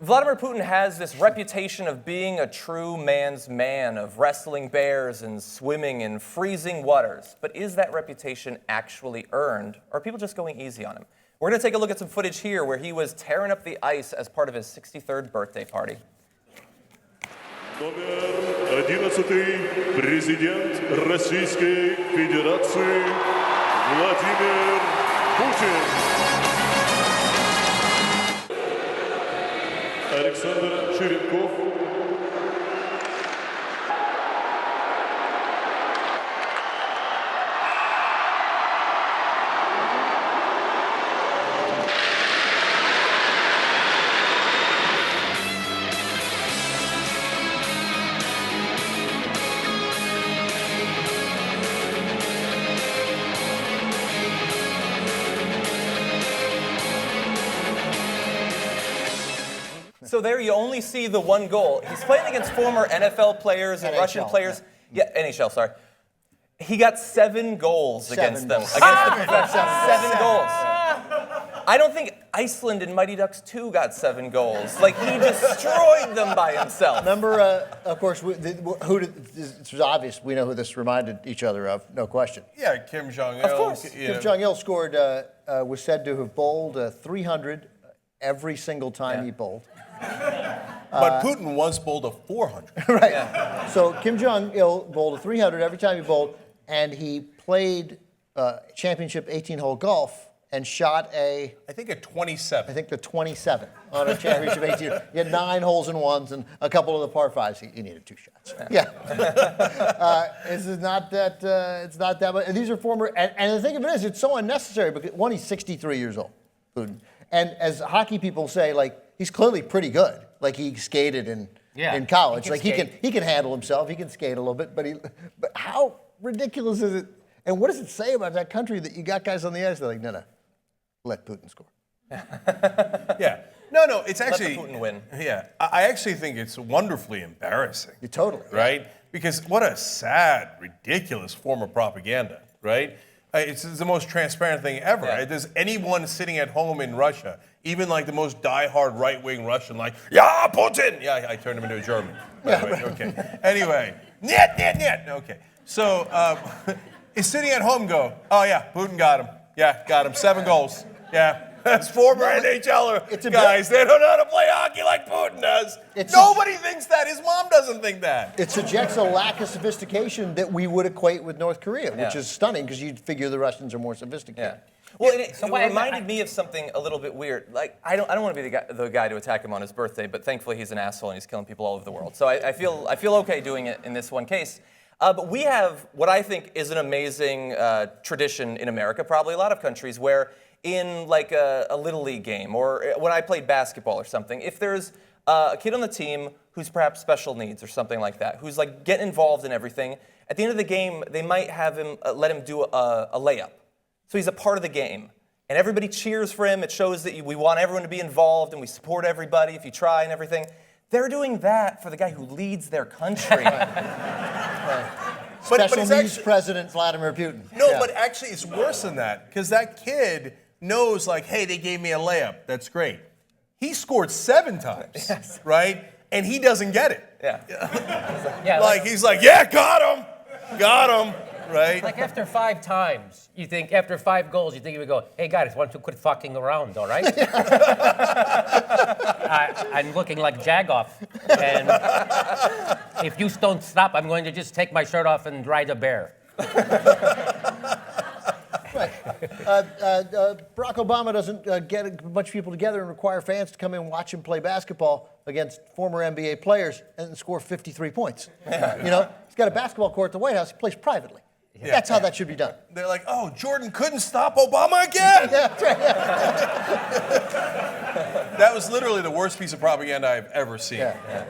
Vladimir Putin has this reputation of being a true man's man, of wrestling bears and swimming in freezing waters. But is that reputation actually earned, or are people just going easy on him? We're going to take a look at some footage here where he was tearing up the ice as part of his 63rd birthday party. Номер 11, президент Российской Федерации Владимир Путин. Александр Черенков. So there you only see the one goal. He's playing against former NFL players and NHL, Russian players. Yeah, NHL, sorry. He got 7 goals against them. Against the professionals. 7 goals. I don't think Iceland in Mighty Ducks 2 got 7 goals. Like, he destroyed them by himself. Remember, of course, it's obvious we know who this reminded each other of, no question. Yeah, Kim Jong-il. Of course. Kim Jong-il scored, was said to have bowled 300 every single time he bowled. But Putin once bowled a 400. Right. Yeah. So Kim Jong-il bowled a 300 every time he bowled, and he played championship 18-hole golf and shot I think a 27. I think the 27 on a championship 18. He had 9 holes in ones and a couple of the par 5s. He needed 2 shots. Yeah. This is not that. It's not that much. And these are former. And the thing of it is, it's so unnecessary because one, he's 63 years old, Putin, and as hockey people say, like, he's clearly pretty good. Like, he skated in college. He can handle himself. He can skate a little bit. But how ridiculous is it? And what does it say about that country that you got guys on the ice? They're like, no, let Putin score. Yeah. No, it's actually. Let the Putin win. Yeah. I actually think it's wonderfully embarrassing. Totally. Right? Because what a sad, ridiculous form of propaganda, right? It's the most transparent thing ever. Yeah. Right? Does anyone sitting at home in Russia, even like the most diehard right-wing Russian, like, yeah, Putin! Yeah, I turned him into a German. Okay. Anyway, niet. Okay. So, is sitting at home go, oh yeah, Putin got him. Yeah, got him. 7 goals. Yeah. That's former NHLer guys. They don't know how to play hockey like Putin does. Nobody thinks that. His mom doesn't think that. It suggests a lack of sophistication that we would equate with North Korea, which is stunning because you'd figure the Russians are more sophisticated. Yeah. Well, it reminded me of something a little bit weird. Like, I don't want to be the guy to attack him on his birthday, but thankfully he's an asshole and he's killing people all over the world. So I feel okay doing it in this one case. But we have what I think is an amazing tradition in America, probably a lot of countries, where in like a Little League game or when I played basketball or something, if there's a kid on the team who's perhaps special needs or something like that, who's like getting involved in everything, at the end of the game, they might have him let him do a layup. So he's a part of the game. And everybody cheers for him. It shows that we want everyone to be involved and we support everybody if you try and everything. They're doing that for the guy who leads their country. Special needs President Vladimir Putin. No, but actually it's worse than that because that kid knows, like, hey, they gave me a layup. That's great. He scored 7 times, right? And he doesn't get it. Yeah. He's like, yeah, got him, right? Like after 5 times, you think, after 5 goals, you think he would go, hey guys, why don't you quit fucking around, all right? I'm looking like Jagoff. And if you don't stop, I'm going to just take my shirt off and ride a bear. Right. Barack Obama doesn't get a bunch of people together and require fans to come in and watch him play basketball against former NBA players and score 53 points. You know, he's got a basketball court at the White House. He plays privately. Yeah. That's how that should be done. They're like, oh, Jordan couldn't stop Obama again. That's right. That was literally the worst piece of propaganda I've ever seen. Yeah.